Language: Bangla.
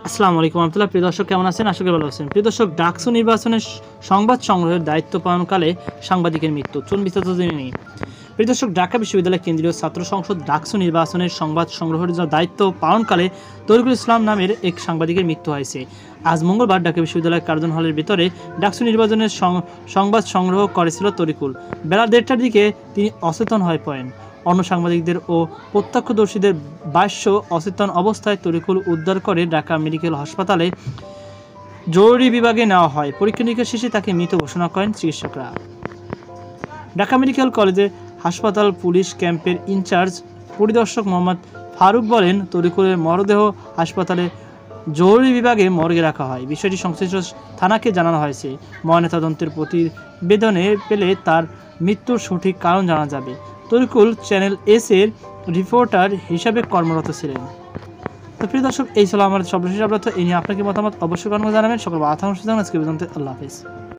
আসসালামু আলাইকুম রহমতুল্লাহ। প্রিয় দর্শক, কেমন আছেন? আশা করি ভালো আছেন। প্রিয় দর্শক, ডাকসু নির্বাচনের সংবাদ সংগ্রহের দায়িত্ব পালনকালে সাংবাদিকের মৃত্যু। চলুন বিস্তারিত জেনে নিই। প্রিয় দর্শক, ঢাকা বিশ্ববিদ্যালয় কেন্দ্রীয় ছাত্র সংসদ ডাকসু নির্বাচনের সংবাদ সংগ্রহের দায়িত্ব পালনকালে তরিকুল ইসলাম নামের এক সাংবাদিকের মৃত্যু হয়েছে। আজ মঙ্গলবার ঢাকা বিশ্ববিদ্যালয় কার্জন হলের ভিতরে ডাকসু নির্বাচনের সংবাদ সংগ্রহ করেছিল তরিকুল। বেলা 1:30টার দিকে তিনি অচেতন হয়ে পড়েন। অন্য সাংবাদিকদের ও প্রত্যক্ষদর্শীদের ভাষ্য, অচেতন অবস্থায় তরিকুল উদ্ধার করে ঢাকা মেডিকেল হাসপাতালে জরুরি বিভাগে নেওয়া হয়। পরীক্ষা নিরীক্ষা শেষে তাকে মৃত ঘোষণা করেন চিকিৎসকরা। ঢাকা মেডিকেল কলেজে হাসপাতাল পুলিশ ক্যাম্পের ইনচার্জ পরিদর্শক মোহাম্মদ ফারুক বলেন, তরিকুলের মরদেহ হাসপাতালে জরুরি বিভাগে মর্গে রাখা হয়। বিষয়টি সংশ্লিষ্ট থানাকে জানানো হয়েছে। ময়নাতদন্তের প্রতিবেদনে পেলে তার মৃত্যুর সঠিক কারণ জানা যাবে। তরিকুল চ্যানেল এস এর রিপোর্টার হিসাবে কর্মরত ছিলেন। তো প্রিয় দর্শক, এই ছিল আমাদের সর্বশেষ আপডেট। এই নিয়ে আপনাকে মতামত অবশ্যই জানাবেন। সকল আজকে পর্যন্ত আল্লাহ হাফেজ।